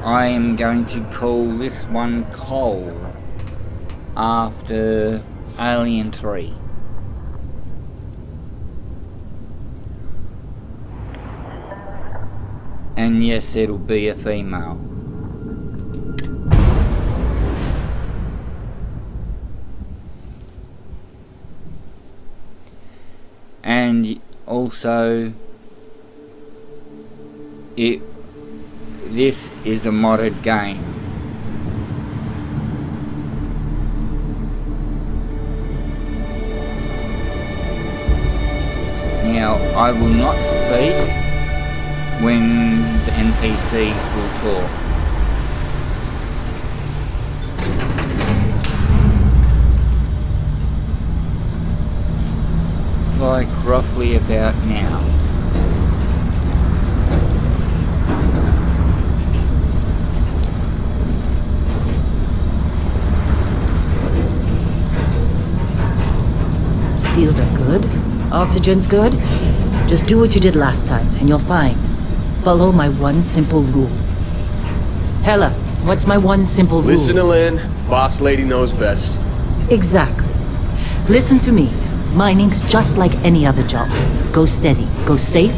I am going to call this one Coal after Alien 3. And yes, it'll be a female. And also, this is a modded game. Now, I will not speak when the NPCs will talk. Like roughly about now. Seals are good. Oxygen's good. Just do what you did last time, and you're fine. Follow my one simple rule. Hella, what's my one simple rule? Listen to Lynn. Boss lady knows best. Exactly. Listen to me. Mining's just like any other job. Go steady, go safe,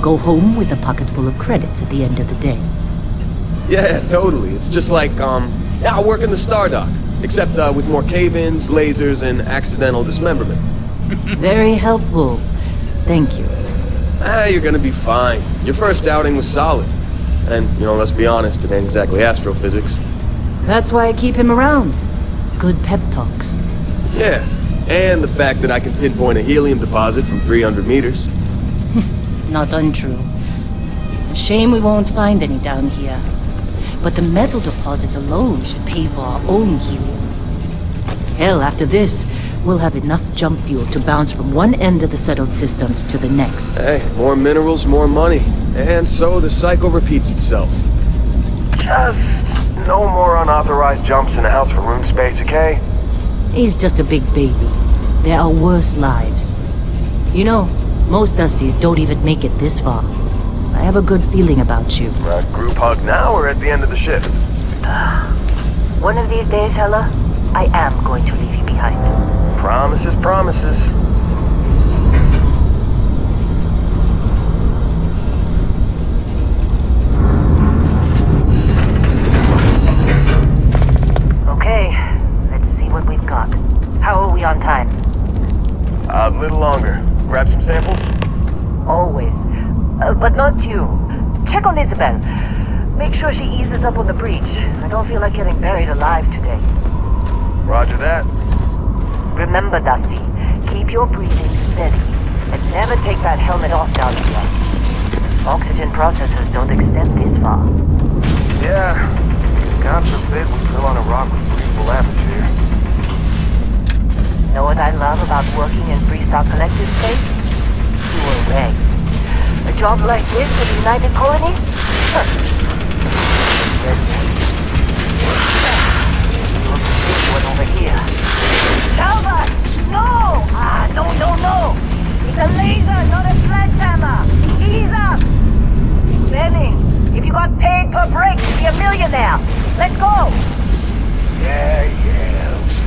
go home with a pocket full of credits at the end of the day. Yeah, totally. It's just like, I work in the Star Dock. Except with more cave-ins, lasers, and accidental dismemberment. Very helpful. Thank you. You're gonna be fine. Your first outing was solid. And, let's be honest, it ain't exactly astrophysics. That's why I keep him around. Good pep talks. Yeah, and the fact that I can pinpoint a helium deposit from 300 meters. Not untrue. Shame we won't find any down here. But the metal deposits alone should pay for our own helium. Hell, after this, we'll have enough jump fuel to bounce from one end of the settled systems to the next. Hey, more minerals, more money. And so the cycle repeats itself. Just no more unauthorized jumps in the house for room space, okay? He's just a big baby. There are worse lives. Most Dusties don't even make it this far. I have a good feeling about you. Group hug now or at the end of the shift? One of these days, Hella, I am going to leave you behind. Promises, promises. Okay, let's see what we've got. How are we on time? A little longer. Grab some samples? Always. But not you. Check on Isabel. Make sure she eases up on the breach. I don't feel like getting buried alive today. Roger that. Remember, Dusty, keep your breathing steady. And never take that helmet off down here. Oxygen processors don't extend this far. Yeah. God forbid we fell on a rock with breathable atmosphere. Know what I love about working in Freestock Collective space? Fewer regs. A job like this with the United Colonies? Huh. Red tape. One over here. Talbot! No! No! It's a laser, not a sledgehammer! Ease up! Benning, if you got paid per break, you'd be a millionaire! Let's go! Yeah,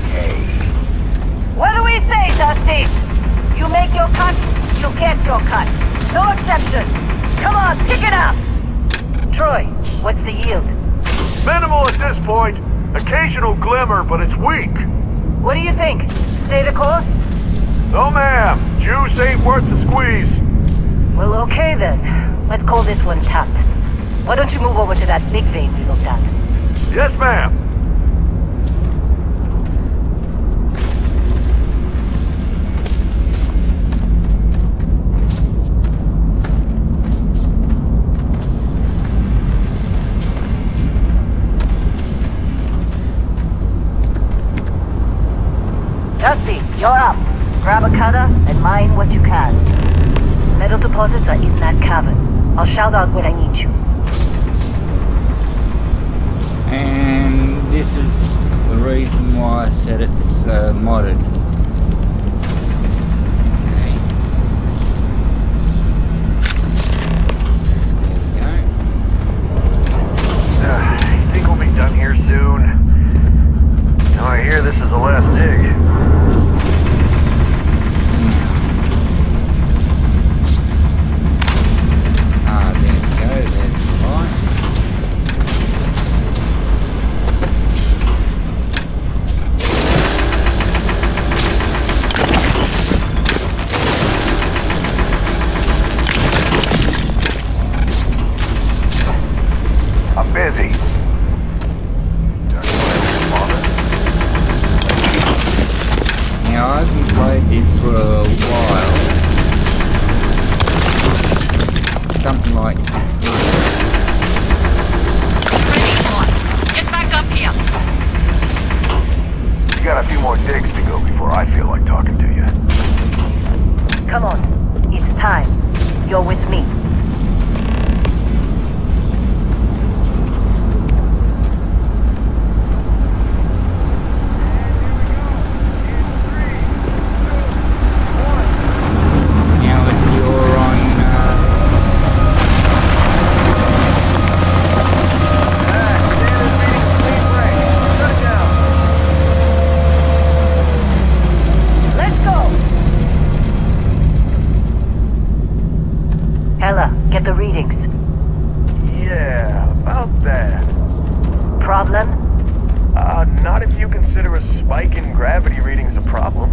okay. What do we say, Dusty? You make your cut, you get your cut. No exceptions. Come on, pick it up! Troy, what's the yield? Minimal at this point. Occasional glimmer, but it's weak. What do you think? Stay the course? No, ma'am. Juice ain't worth the squeeze. Well, okay then. Let's call this one tapped. Why don't you move over to that big vein we looked at? Yes, ma'am. Dusty, you're up. Grab a cutter and mine what you can. Metal deposits are in that cavern. I'll shout out when I need you. And this is the reason why I said it's modded. Okay. There we go. is the last dig. Ah, there we go, there's the light. I'm busy. Now, I haven't played this for a while. Something like 6 months. Ready, boys. Get back up here. You got a few more digs to go before I feel like talking to you. Come on. It's time. You're with me. Now, if you're on, Let's go. Ella, get the readings. Yeah, about that. Problem? Not if you consider a spike in gravity readings a problem.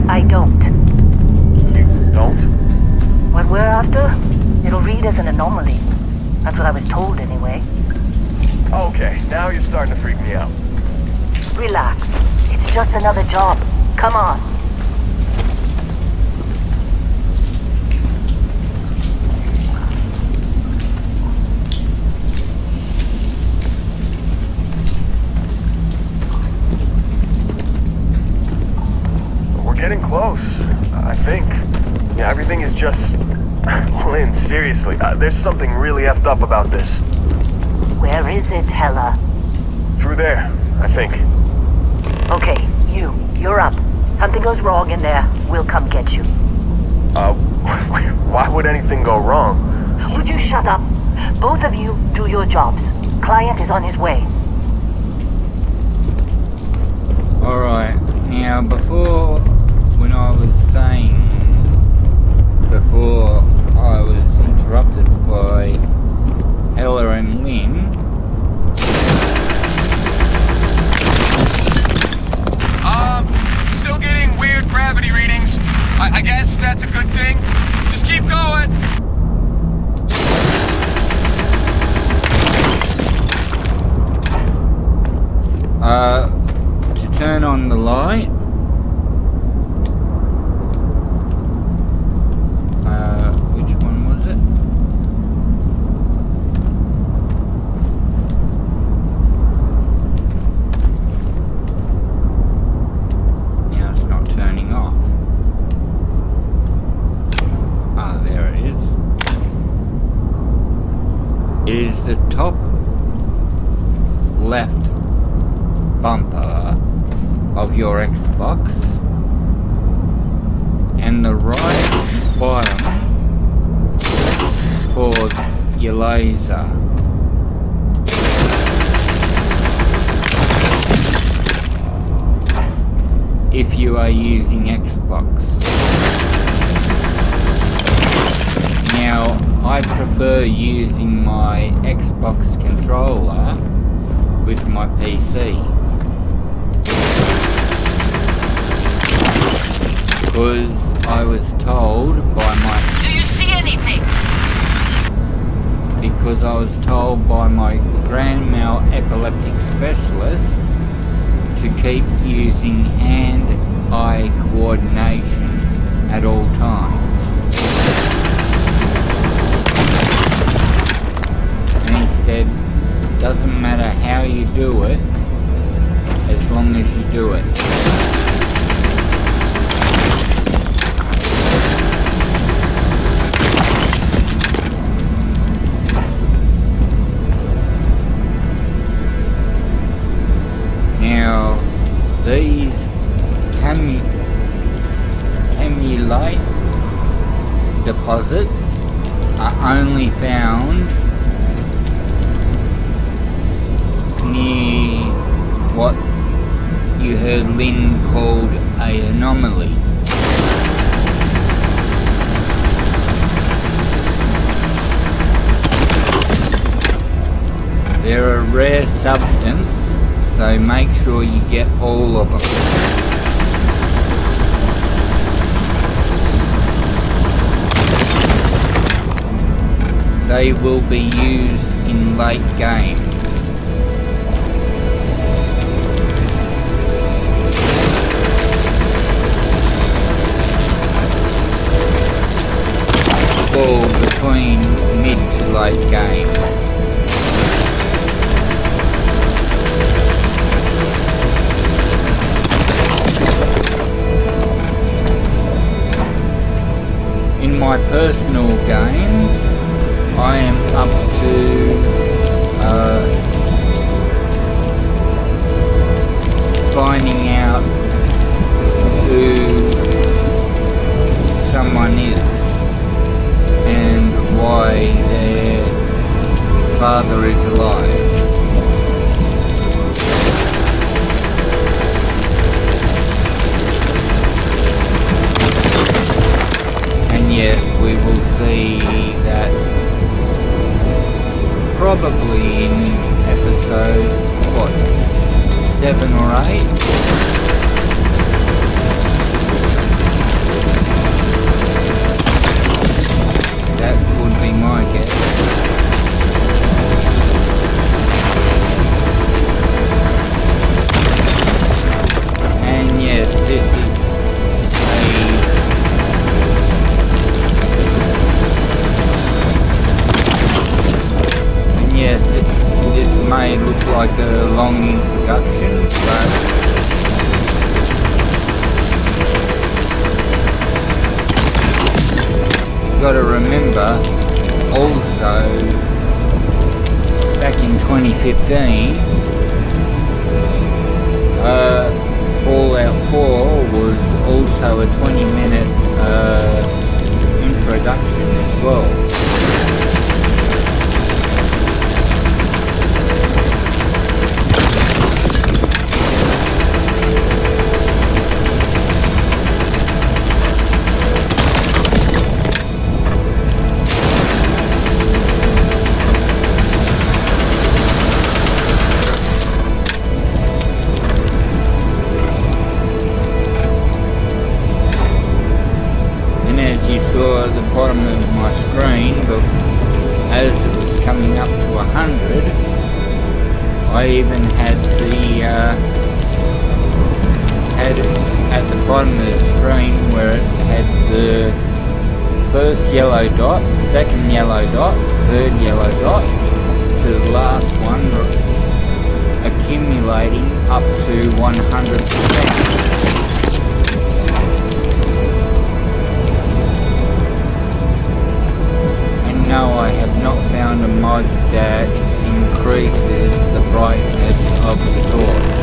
I don't. You don't? What we're after, it'll read as an anomaly. That's what I was told anyway. Okay, now you're starting to freak me out. Relax. It's just another job. Come on. We're getting close, I think. Yeah, everything is just... Lynn, seriously, there's something really effed up about this. Where is it, Hella? Through there, I think. Okay, you're up. Something goes wrong in there, we'll come get you. Why would anything go wrong? Would you shut up? Both of you do your jobs. Client is on his way. alright. Now, before, when I was saying, before I was interrupted by Ella and Lynn, Still getting weird gravity readings. I guess that's a good thing. Just keep going. to turn on the light, which one was it? Now it's not turning off. Ah, there it is. It is the top left bumper of your Xbox and the right bottom for your laser. If you are using Xbox. Now, I prefer using my Xbox controller with my PC. Because I was told by my... Do you see anything? Because I was told by my grand mal epileptic specialist to keep using hand-eye coordination at all times. And he said, doesn't matter how you do it, as long as you do it. Now, these camulite deposits are only found near what you heard Lynn called an anomaly. They're a rare substance, so make sure you get all of them. They will be used in late game. Or between mid to late game. In my personal game, I am up to finding out who someone is and why their father is alive. And yes, we will see that probably in episode, 7 or 8? That would be my guess. And yes, this is yes, this may look like a long introduction, but you've got to remember also back in 2015 Fallout 4 was also a 20-minute introduction as well. You saw at the bottom of my screen, but as it was coming up to 100, I even had had it at the bottom of the screen where it had the first yellow dot, second yellow dot, third yellow dot, to the last one, accumulating up to 100%. No, I have not found a mod that increases the brightness of the torch.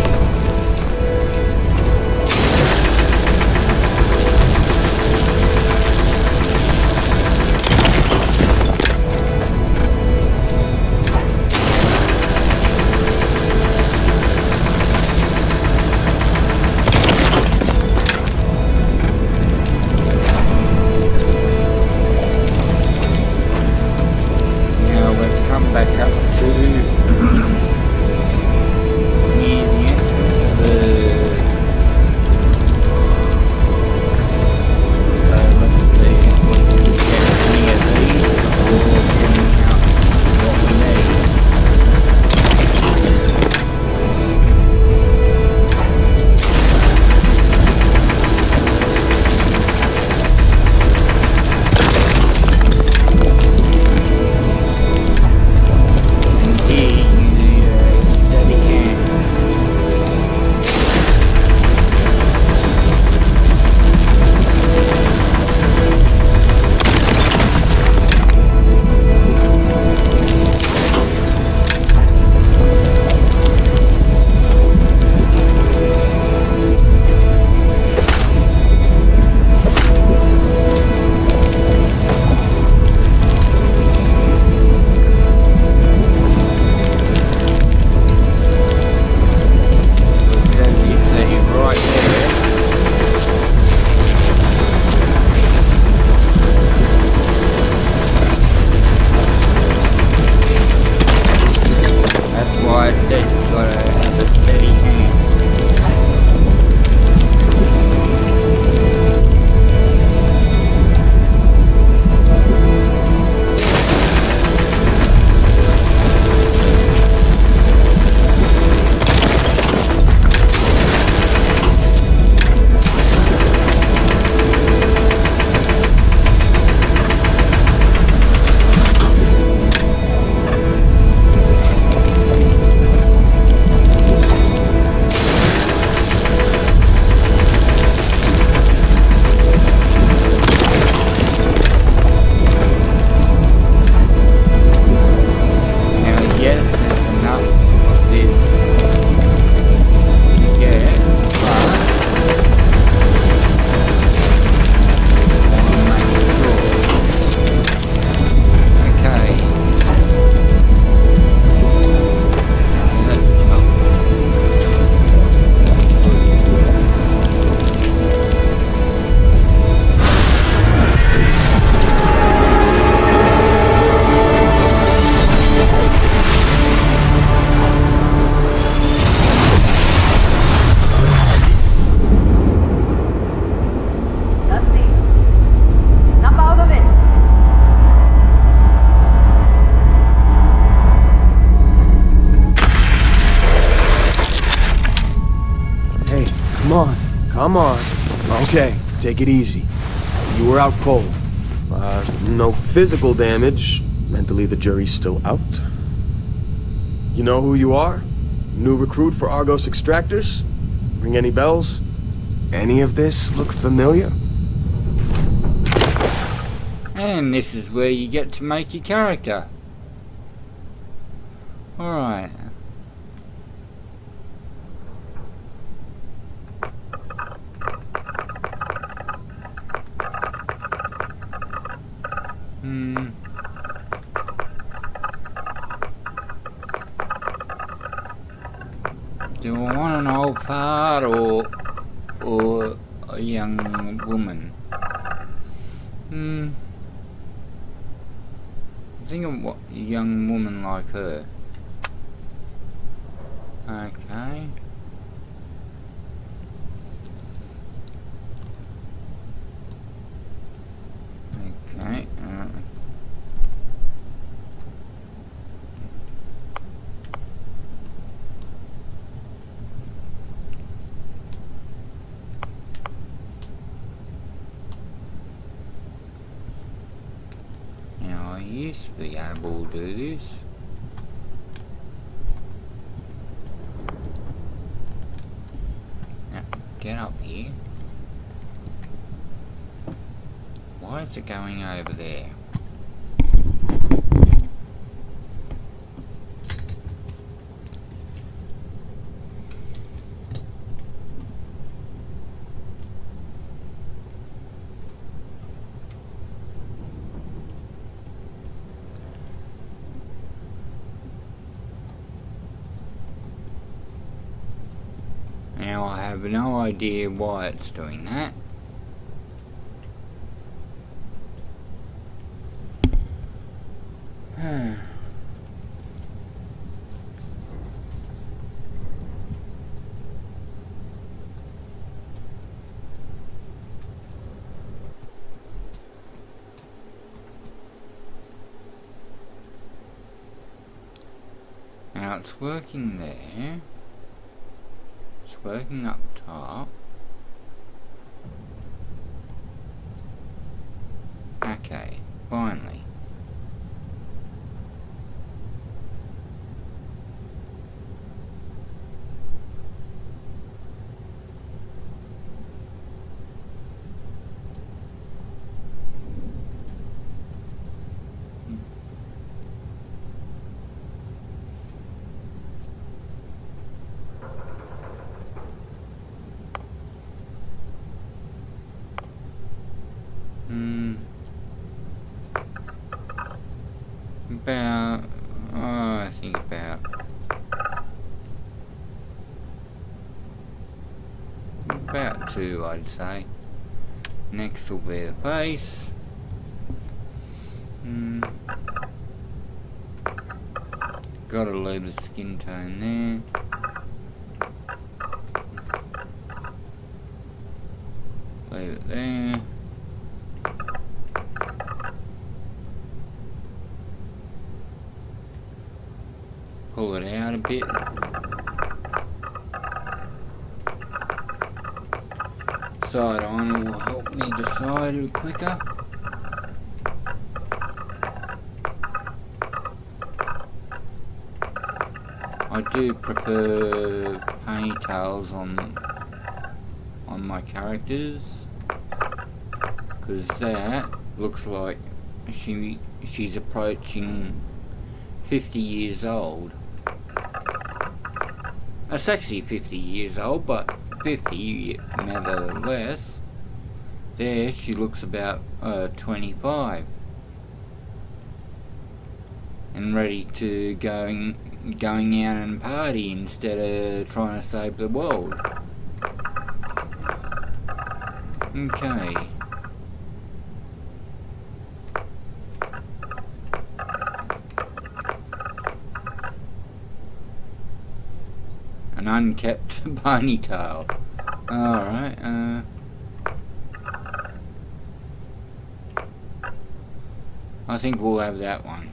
Back up to near the on. Come on. Okay, take it easy. You were out cold. No physical damage. Mentally, the jury's still out. You know who you are? New recruit for Argos Extractors? Ring any bells? Any of this look familiar? And this is where you get to make your character. Alright. Do I want an old fart or a young woman? I think of a young woman like her. Okay. Okay. Now I used to be able to do this. Now, get up here. Why is it going over there? Now I have no idea why it's doing that. Now it's working there. It's working up top. Okay, finally. About, I think about 2, I'd say. Next will be the face. Got a load of skin tone there. Leave it there. Pull it out a bit. Side on will help me decide quicker. I do prefer ponytails on my characters, because that looks like she's approaching 50 years old. It's actually 50 years old, but 50 nevertheless. There she looks about 25 and ready to going out and party instead of trying to save the world. Okay. An unkept ponytail. Alright, I think we'll have that one.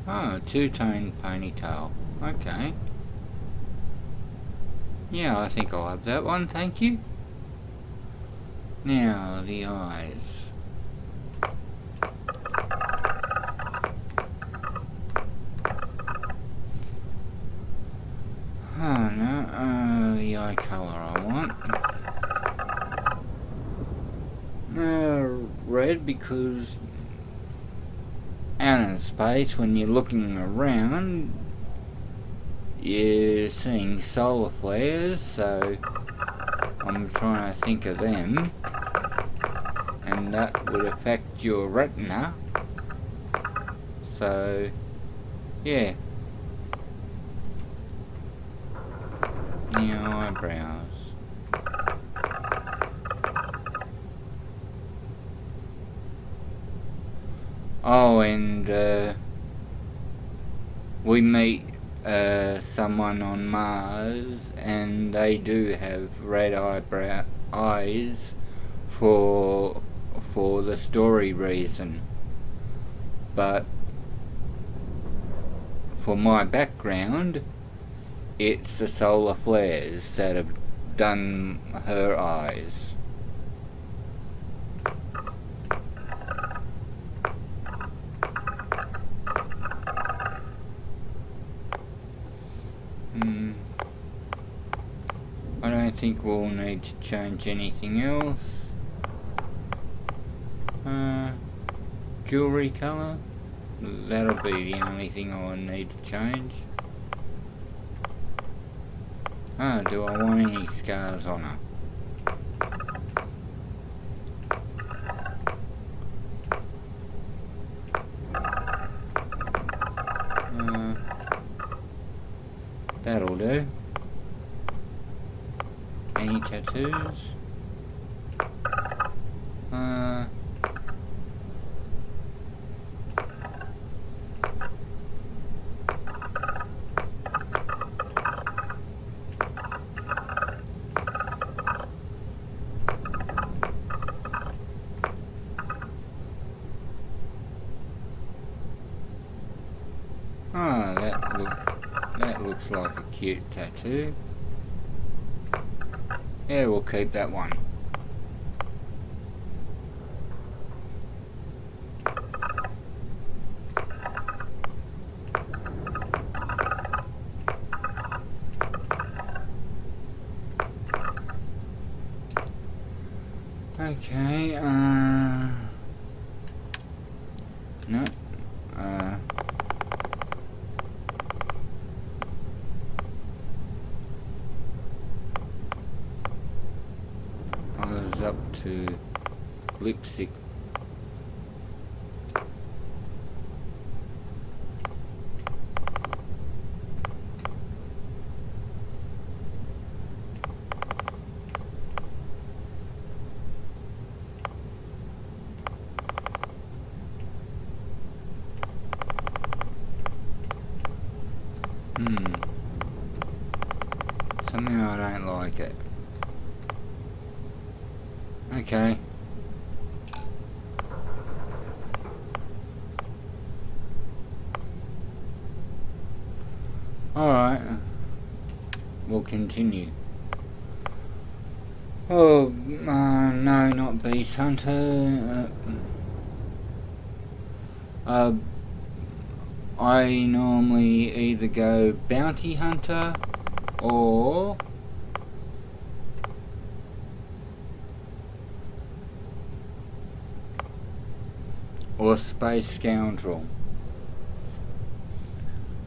Oh, two-tone ponytail. Okay. Yeah, I think I'll have that one, thank you. Now, the eyes. Oh no, the eye colour I want. Red, because out in space when you're looking around you're seeing solar flares, so I'm trying to think of them, and that would affect your retina, so yeah. Now eyebrows. Oh, and we meet someone on Mars, and they do have red eyes for the story reason. But for my background, it's the solar flares that have done her eyes. I don't think we'll need to change anything else. Jewelry colour, that'll be the only thing I'll need to change. Do I want any scars on her? That'll do. Any tattoos? That looks like a cute tattoo. Yeah, we'll keep that one. Okay, no, I was up to lipstick. Somehow I don't like it. Okay. Alright. We'll continue. Oh, no, not Beast Hunter. I normally either go Bounty Hunter or Space Scoundrel.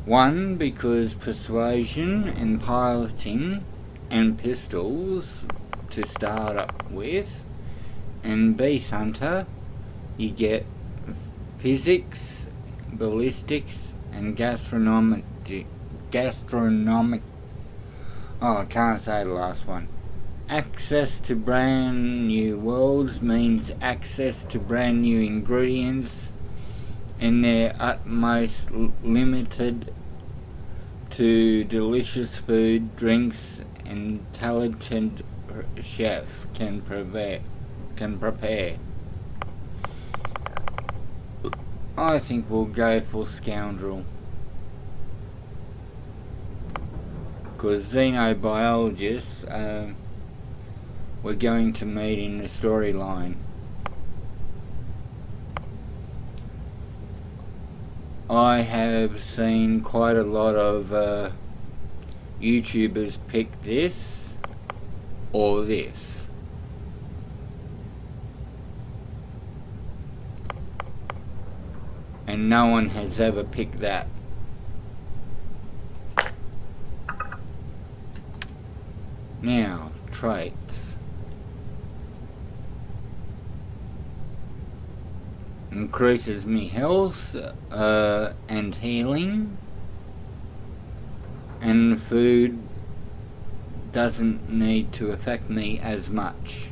One, because persuasion and piloting and pistols to start up with, and Beast Hunter you get physics, ballistics, and gastronomic. Oh, I can't say the last one. Access to brand new worlds means access to brand new ingredients, and they're utmost limited to delicious food, drinks, and talented chef can prepare. I think we'll go for Scoundrel. because xenobiologists we're going to meet in the storyline. I have seen quite a lot of YouTubers pick this or this. And no one has ever picked that. Now, traits. Increases me health and healing. And food doesn't need to affect me as much.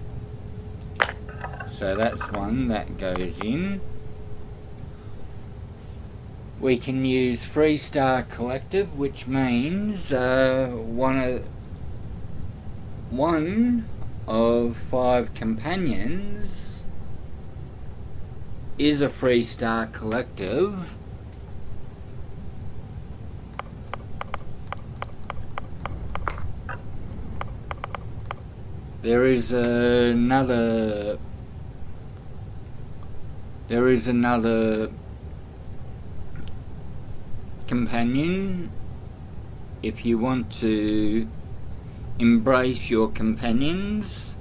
So that's one that goes in. We can use 3-star collective, which means one of 5 companions is a 3-star collective. There is another companion. If you want to embrace your companions,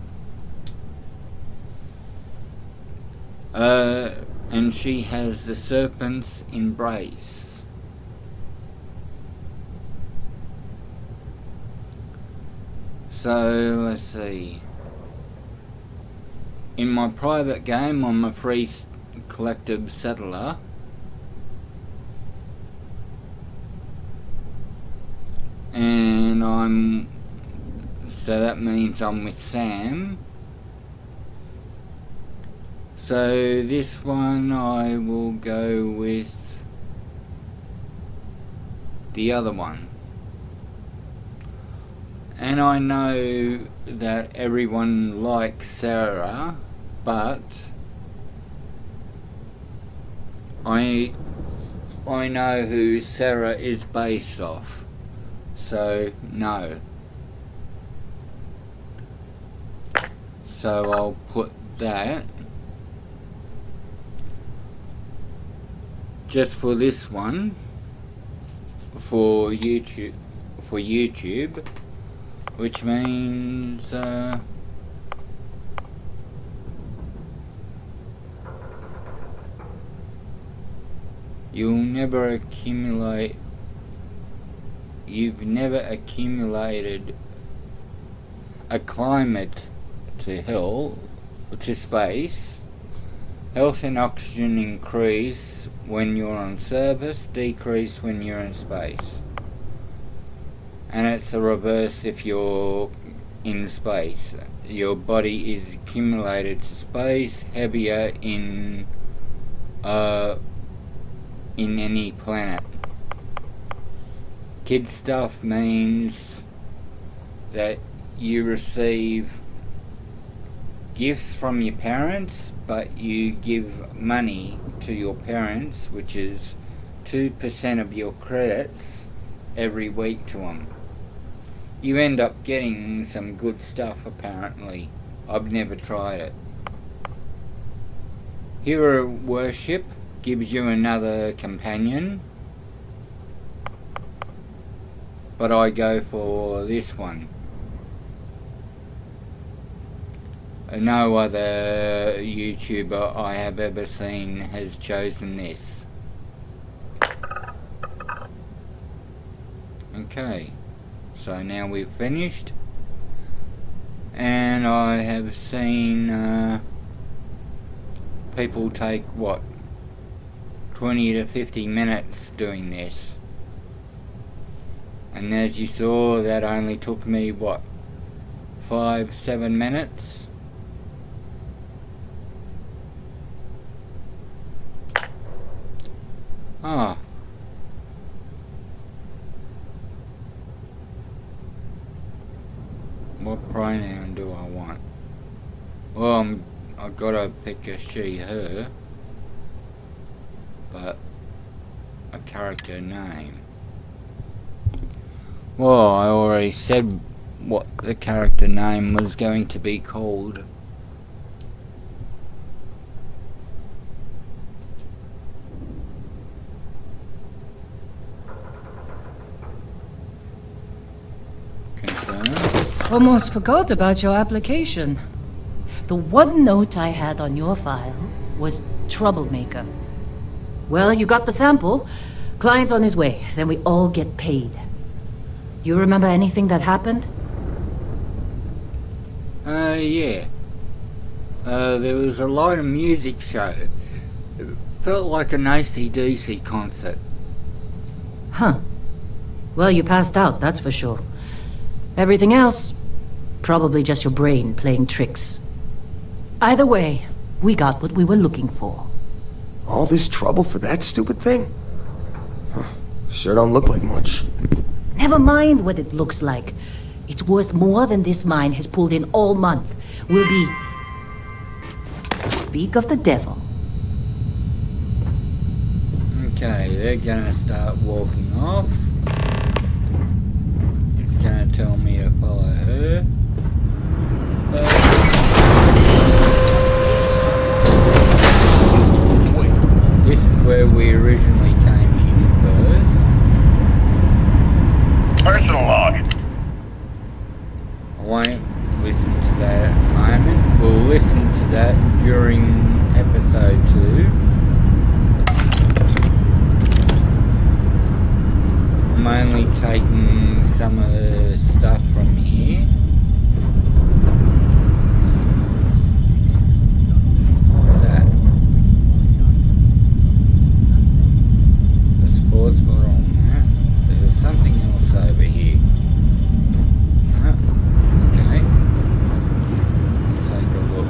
and she has the serpent's embrace. So let's see. In my private game, I'm a free collective settler. And so that means I'm with Sam. So this one I will go with the other one. And I know that everyone likes Sarah, but I know who Sarah is based off. So no. So I'll put that. Just for this one, for YouTube, which means you've never accumulated a climate to space. Health and oxygen increase when you're on surface, decrease when you're in space. And it's the reverse if you're in space. Your body is accumulated to space, heavier in any planet. Kid stuff means that you receive gifts from your parents, but you give money to your parents, which is 2% of your credits every week to them. You end up getting some good stuff apparently. I've never tried it. Hero worship gives you another companion, but I go for this one. No other YouTuber I have ever seen has chosen this. Okay, so now we've finished, and I have seen people take 20 to 50 minutes doing this, and as you saw, that only took me 5-7 minutes. Ah. What pronoun do I want? Well, I've got to pick a she, her, but a character name. Well, I already said what the character name was going to be called. Confirm. Almost forgot about your application. The one note I had on your file was troublemaker. Well, you got the sample. Client's on his way, then we all get paid. You remember anything that happened? Yeah. There was a light and music show. It felt like an AC/DC concert. Huh. Well, you passed out, that's for sure. Everything else, probably just your brain playing tricks. Either way, we got what we were looking for. All this trouble for that stupid thing? Huh. Sure don't look like much. Never mind what it looks like. It's worth more than this mine has pulled in all month. We'll be... Speak of the devil. Okay, they're gonna start walking off. It's gonna tell me to follow her. This is where we originally came in first. Personal log. I won't listen to that at the moment. We'll listen to that during episode 2. I'm only taking some of the stuff from here. What's that? The sports got on that. There's something else over here. Okay. Let's take a look.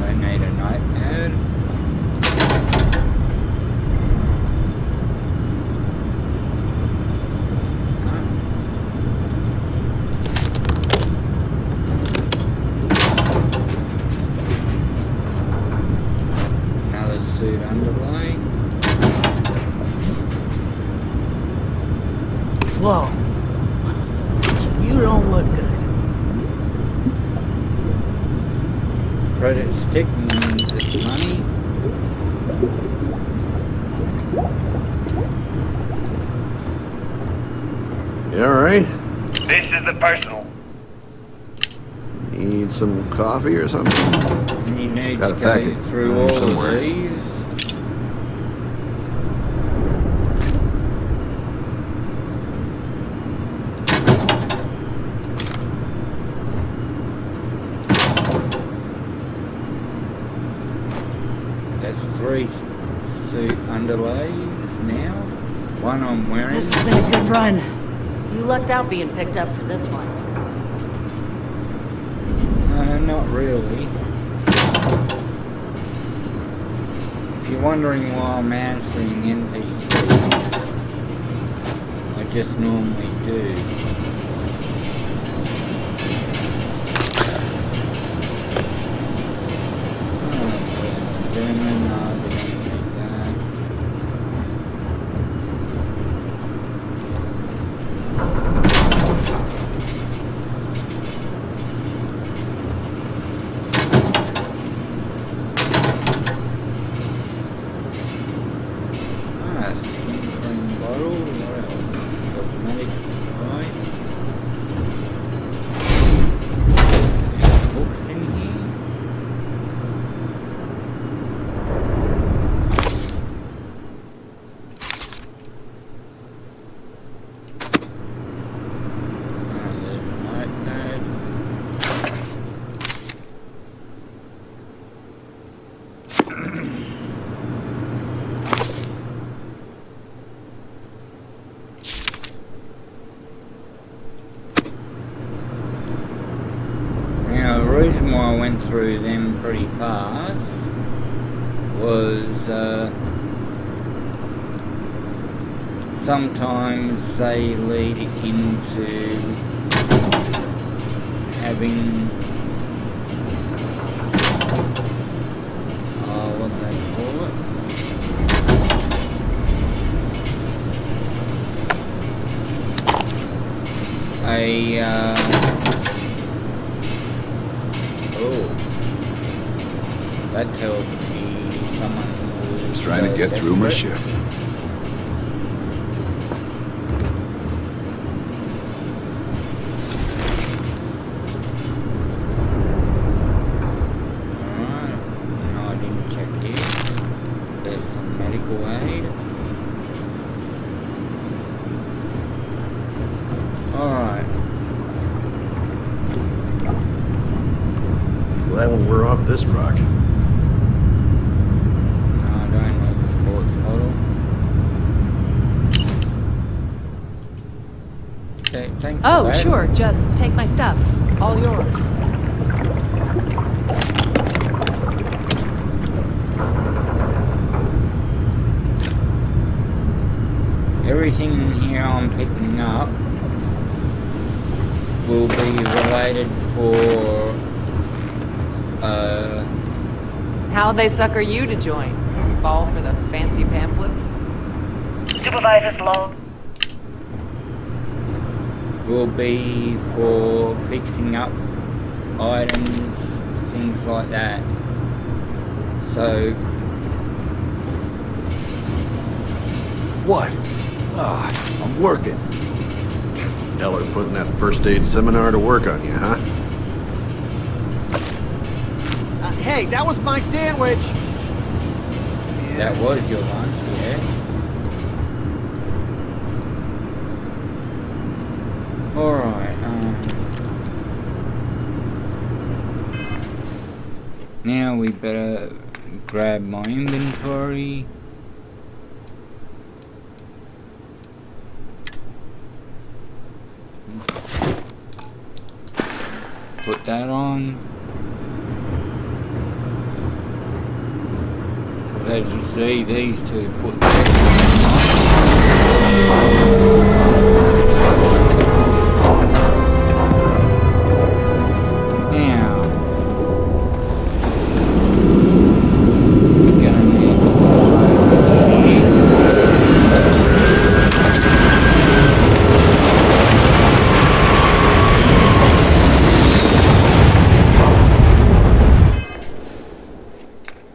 I need a notepad. Another suit underlay. Whoa. You don't look good. Credit stick means it's money. You alright? This is the personal. Need some coffee or something? And you need Got to a go packet through all somewhere. of these. That's 3 suit underlays now. One I'm wearing. This has been a good run. You lucked out being picked up for this one. Not really. If you're wondering why I'm answering NPCs, I just normally do. The reason why I went through them pretty fast was sometimes they lead into having what do they call it? Oh. That tells me someone who's... Just trying to get through my shift. Alright. No, I didn't check here. There's some medical aid. Alright. Glad when we're off this rock. No, I don't know the sports model. Okay, thanks for Oh, that. sure. Just take my stuff. All yours. Everything here I'm picking up will be related for, How'd they sucker you to join? Fall for the fancy pamphlets? Supervisor's log. will be for fixing up items, things like that. So, What? Ah, I'm working. Eller putting that first aid seminar to work on you, huh? Hey, that was my sandwich! that was your lunch, yeah? Alright, now we better grab my inventory. Put that on. Because as you see, these two put that now, we're gonna need to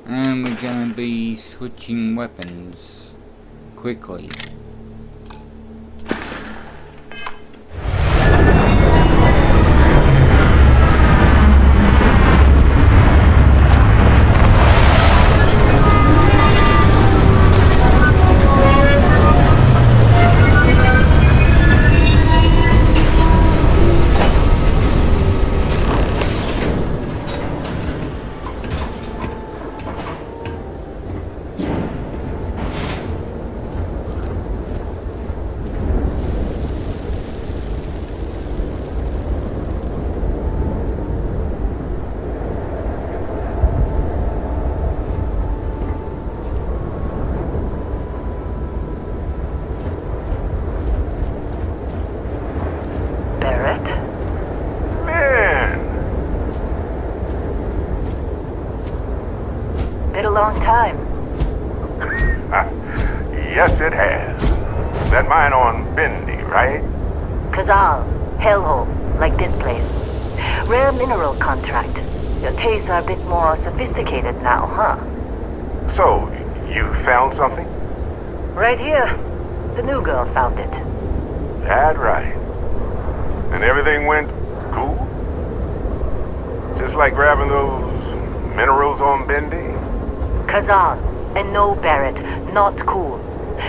and we're gonna be switching weapons quickly. Barrett? Man! Been a long time. Yes, it has. That mine on Bendy, right? Kazal, hellhole, like this place. Rare mineral contract. Your tastes are a bit more sophisticated now, huh? So, you found something? Right here. The new girl found it. That right. And everything went cool? Just like grabbing those minerals on Bendy? Kazal, and no Barrett, not cool.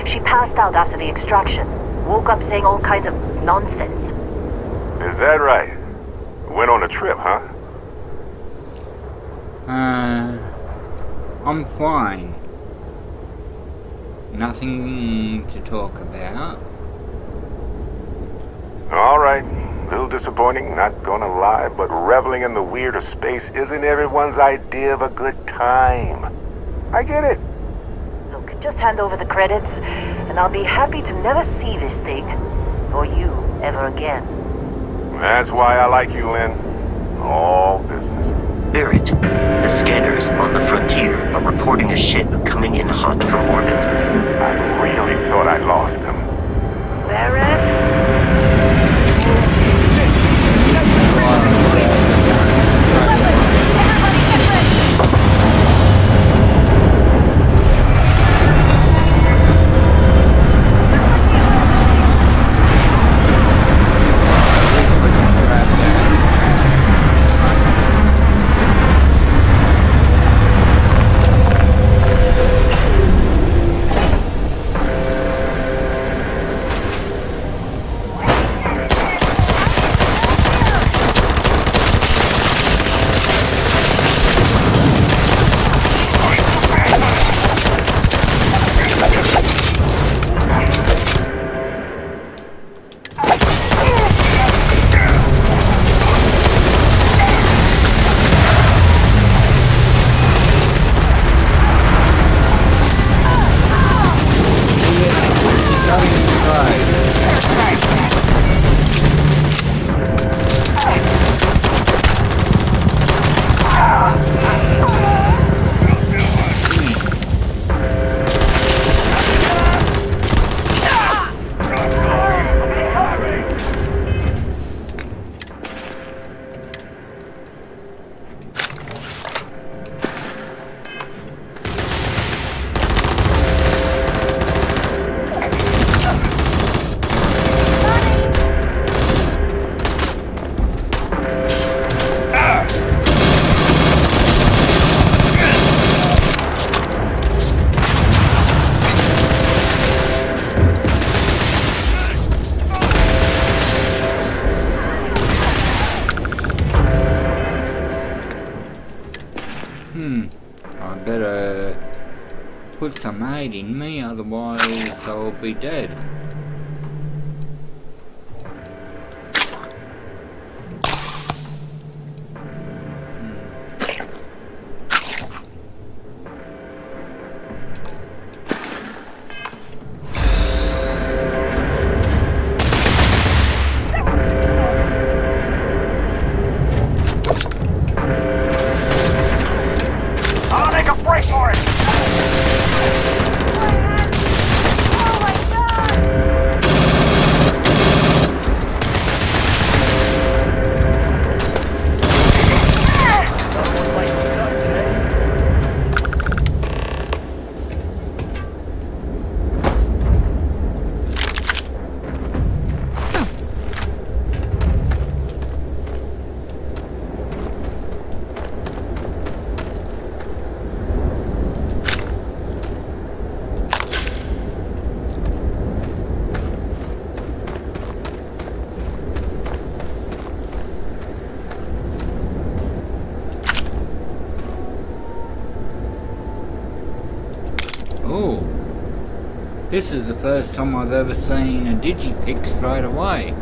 She passed out after the extraction. Woke up saying all kinds of nonsense. Is that right? Went on a trip, huh? I'm fine. Nothing to talk about. All right. A little disappointing, not gonna lie, but reveling in the weird of space isn't everyone's idea of a good time. I get it. Look, just hand over the credits, and I'll be happy to never see this thing, or you, ever again. That's why I like you, Lynn. All business. Barrett, the scanners on the frontier are reporting a ship coming in hot from orbit. I really thought I lost them. Barrett? put some aid in me, otherwise I'll be dead. I'll make a break for it! Oh, this is the first time I've ever seen a digipick straight away.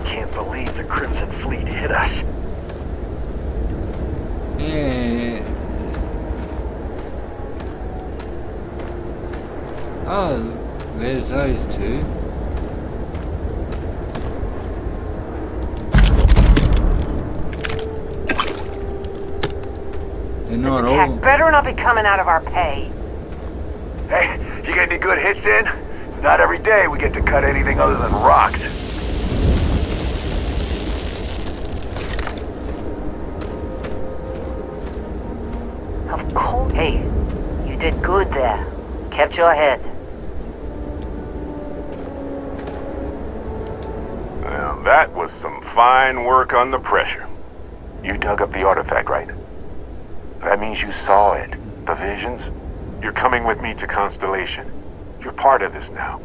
Can't believe the Crimson Fleet hit us. Yeah. Oh, there's those two. They're not This attack all. better not be coming out of our pay. Hey, you get any good hits in? It's not every day we get to cut anything other than rocks. Of course. Hey, you did good there. Kept your head. Well, that was some fine work under pressure. You dug up the artifact, right? That means you saw it. The visions? You're coming with me to Constellation. You're part of this now.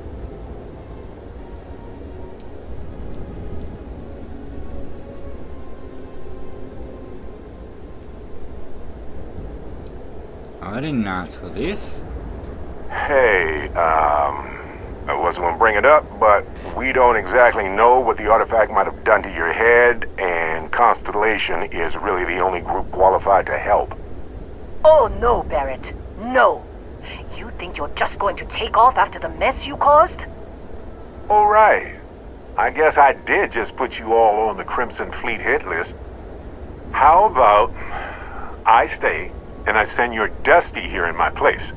I didn't ask for this. Hey, I wasn't gonna bring it up, but we don't exactly know what the artifact might have done to your head, and Constellation is really the only group qualified to help. Oh no, Barett. No. You think you're just going to take off after the mess you caused? All right. I guess I did just put you all on the Crimson Fleet hit list. How about I stay and I send your Dusty here in my place?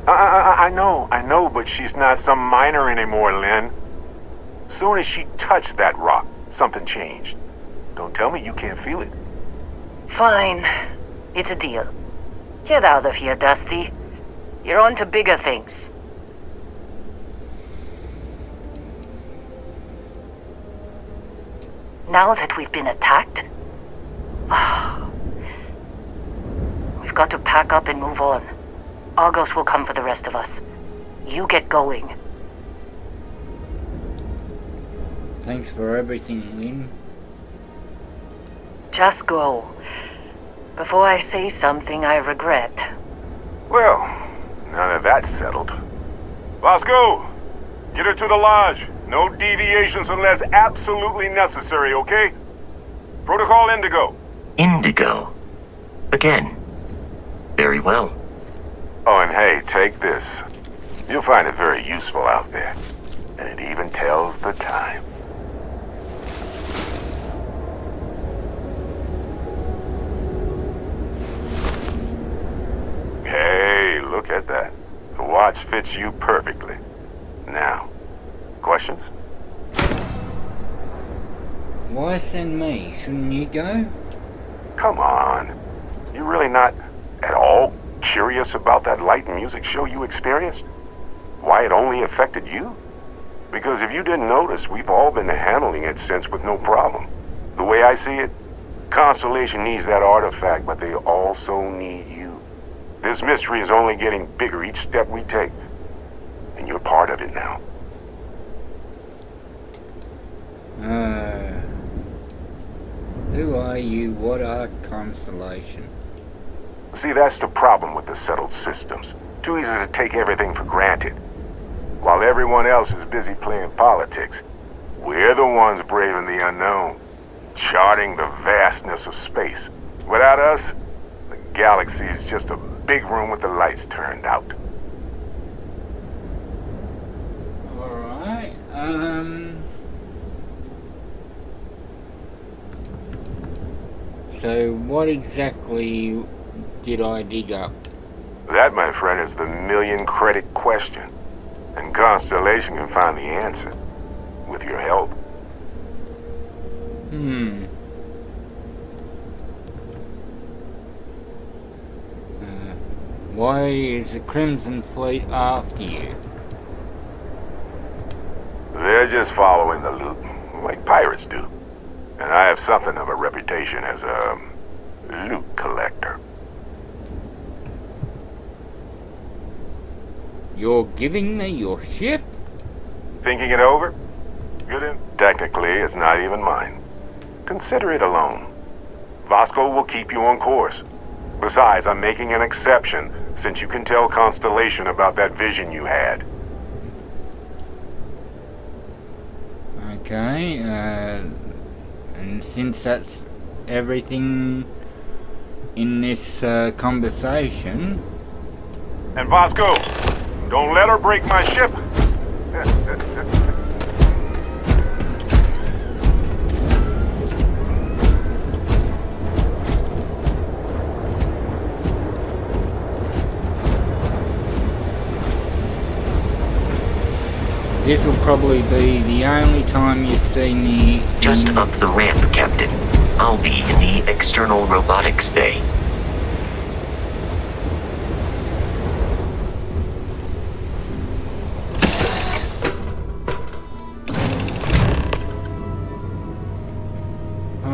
I know, but she's not some miner anymore, Lynn. Soon as she touched that rock, something changed. Don't tell me you can't feel it. Fine. It's a deal. Get out of here, Dusty. You're on to bigger things. Now that we've been attacked, we've got to pack up and move on. Argos will come for the rest of us. You get going. Thanks for everything, Lynn. Just go. Before I say something I regret. Well, now that that's settled. Let's go! Get her to the lodge. No deviations unless absolutely necessary, okay? Protocol Indigo. Indigo. Again. Very well. Oh, and hey, take this. You'll find it very useful out there. And it even tells the time. Hey, look at that. The watch fits you perfectly. Now, questions? Why send me? Shouldn't you go? Come on. You really not at all curious about that light and music show you experienced? Why it only affected you? Because if you didn't notice, we've all been handling it since with no problem. The way I see it, Constellation needs that artifact, but they also need you. This mystery is only getting bigger each step we take. And you're part of it now. Who are you? What are Constellation? See, that's the problem with the settled systems. Too easy to take everything for granted. While everyone else is busy playing politics, we're the ones braving the unknown, charting the vastness of space. Without us, the galaxy is just a big room with the lights turned out. Alright, so what exactly did I dig up? That, my friend, is the million-credit question. And Constellation can find the answer. With your help. Why is the Crimson Fleet after you? They're just following the loot, like pirates do. And I have something of a reputation as a loot collector. You're giving me your ship? Thinking it over? Good. Technically, it's not even mine. Consider it a loan. Vasco will keep you on course. Besides, I'm making an exception, since you can tell Constellation about that vision you had. Okay, and since that's everything in this conversation... And Vasco, don't let her break my ship! This will probably be the only time you see me... Just up the ramp, Captain. I'll be in the external robotics bay.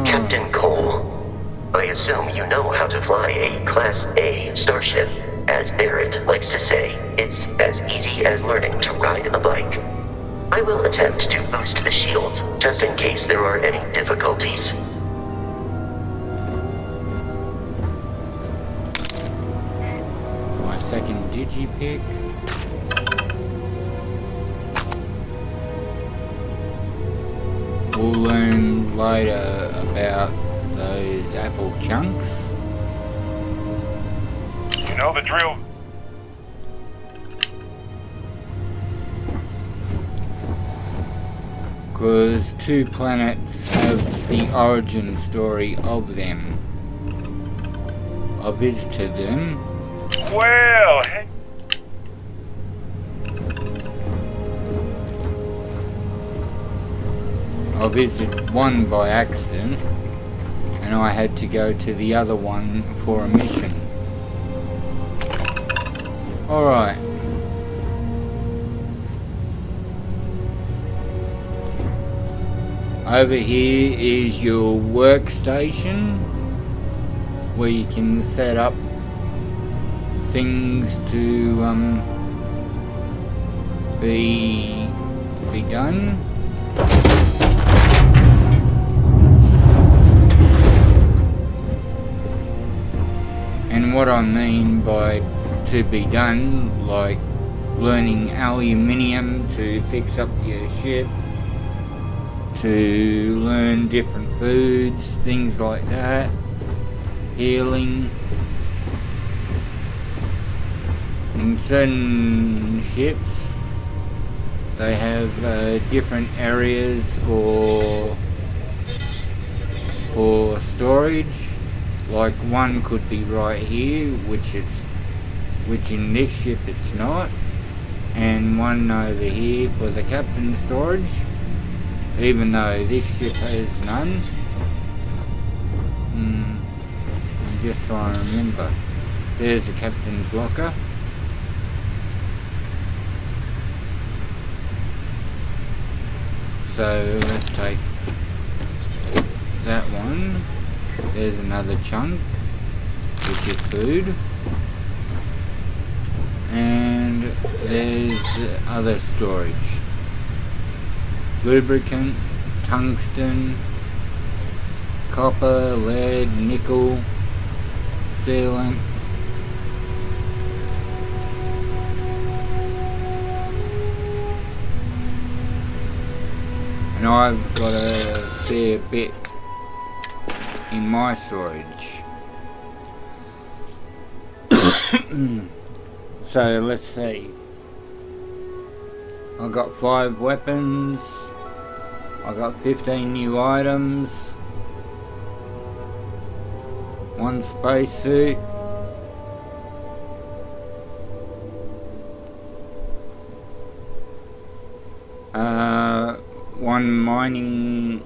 Captain Cole, I assume you know how to fly a Class A starship. As Barett likes to say, it's as easy as learning to ride a bike. I will attempt to boost the shields, just in case there are any difficulties. My second digipick. We'll learn later about those apple chunks. You know the drill. Because 2 planets have the origin story of them. I visited them. Well, I visited one by accident, and I had to go to the other one for a mission. Alright. Over here is your workstation, where you can set up things to be done. And what I mean by to be done, like learning aluminium to fix up your ship, to learn different foods, things like that, healing. In certain ships, they have different areas for storage. Like one could be right here, which in this ship it's not, and one over here for the captain's storage, even though this ship has none. I'm just trying to remember. There's the captain's locker. So let's take that one. There's another chunk, which is food. And there's other storage. Lubricant, tungsten, copper, lead, nickel, sealant. And I've got a fair bit in my storage. So let's see. I got 5 weapons. I got 15 new items. 1 spacesuit. One mining,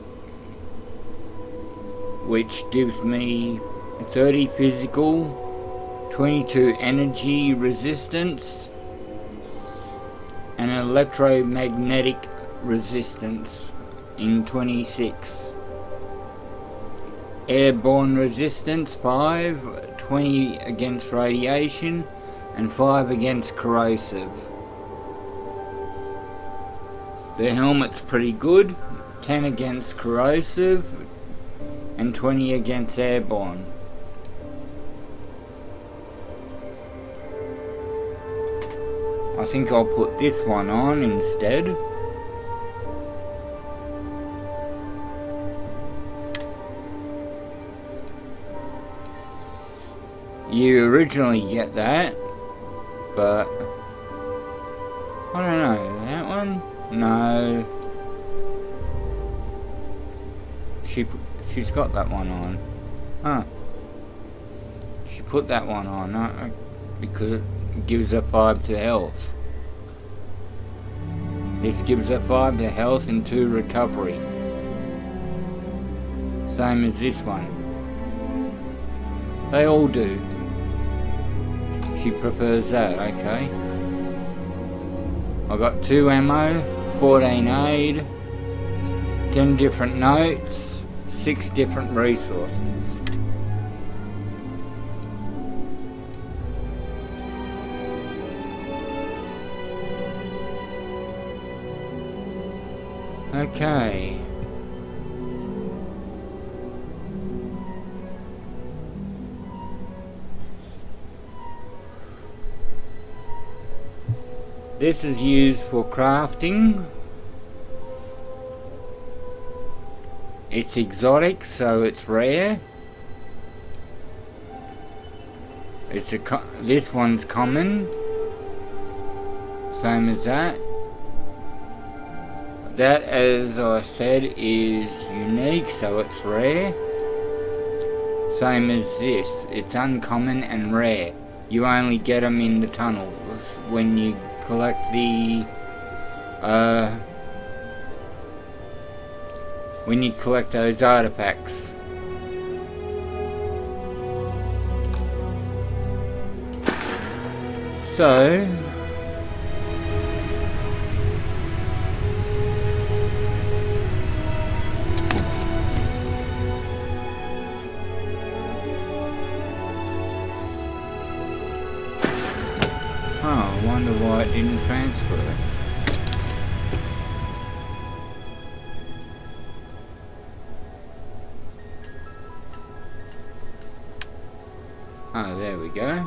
which gives me 30 physical, 22 energy resistance, and electromagnetic resistance in 26. Airborne resistance 5, 20 against radiation, and 5 against corrosive. The helmet's pretty good, 10 against corrosive, and 20 against airborne. I think I'll put this one on instead. You originally get that, but I don't know, that one? No. She's got that one on. Huh. She put that one on because it gives her 5 to health. This gives her 5 to health and 2 recovery. Same as this one. They all do. She prefers that, okay. I got 2 ammo, 14 aid, 10 different notes, 6 different resources. Okay. This is used for crafting. It's exotic, so it's rare. This one's common. Same as that. That, as I said, is unique, so it's rare. Same as this. It's uncommon and rare. You only get them in the tunnels when you collect the when you collect those artifacts. So I wonder why it didn't transfer. Oh, there we go.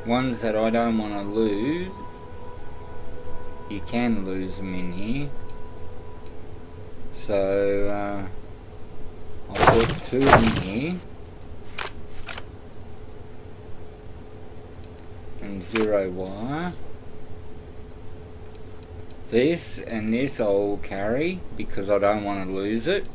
Ones that I don't want to lose. You can lose them in here. So, I'll put 2 in here. And 0 wire. This and this I'll carry because I don't want to lose it.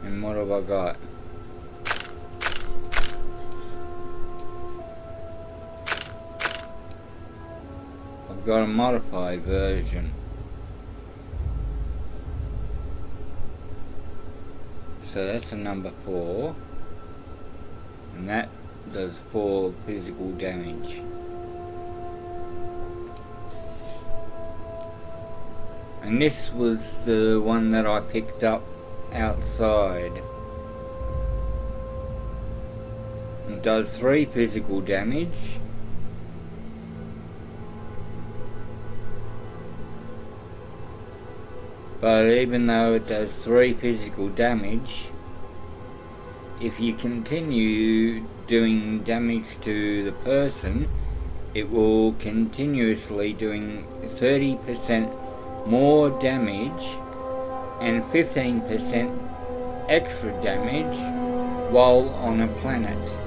And what have I got? I've got a modified version. So that's a number 4. And that does 4 physical damage. And this was the one that I picked up outside. It does 3 physical damage. But even though it does 3 physical damage, if you continue doing damage to the person, it will continuously doing 30% more damage and 15% extra damage while on a planet.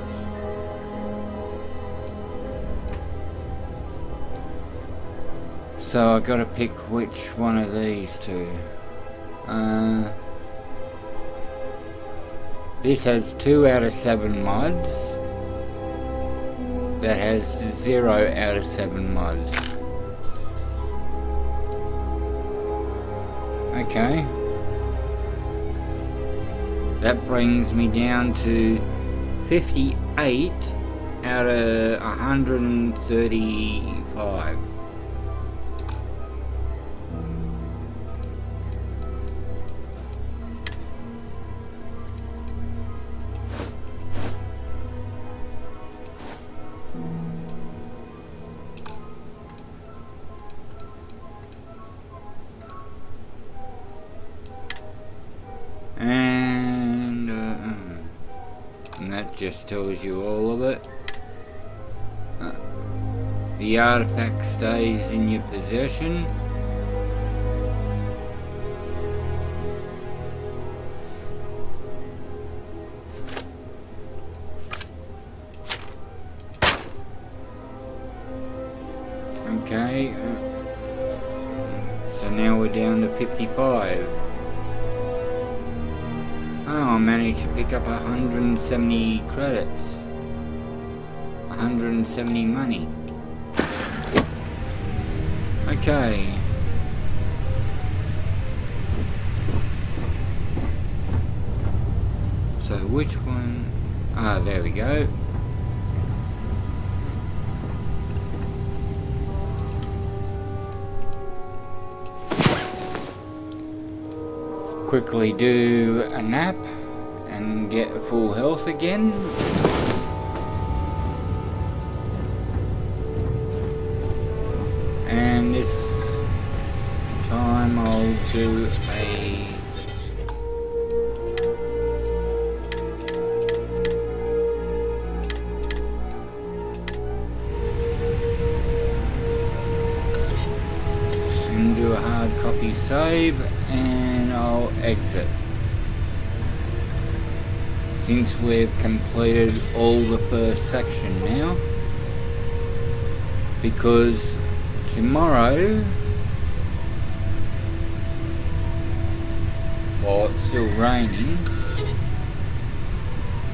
So I gotta pick which one of these two. This has 2 out of 7 mods. That has 0 out of 7 mods. Okay. That brings me down to 58 out of 135. And that just tells you all of it. The artifact stays in your possession. Okay. So now we're down to 55. Oh, I managed to pick up 170 credits. 170 money. Okay. So which one? Ah, there we go. Quickly do a nap and get full health again. And this time I'll do a hard copy save, and I'll exit. Since we've completed all the first section now, because tomorrow, while it's still raining,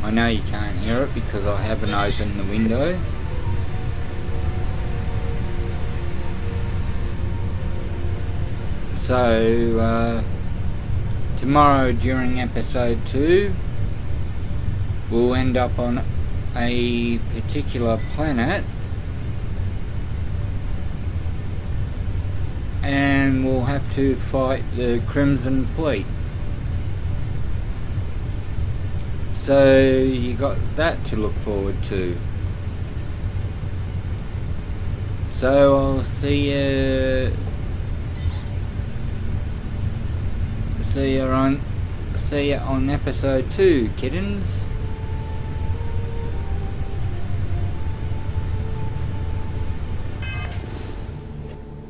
I know you can't hear it because I haven't opened the window. So, tomorrow during episode 2, we'll end up on a particular planet and we'll have to fight the Crimson Fleet. So, you got that to look forward to. So, I'll see you on episode 2, kittens.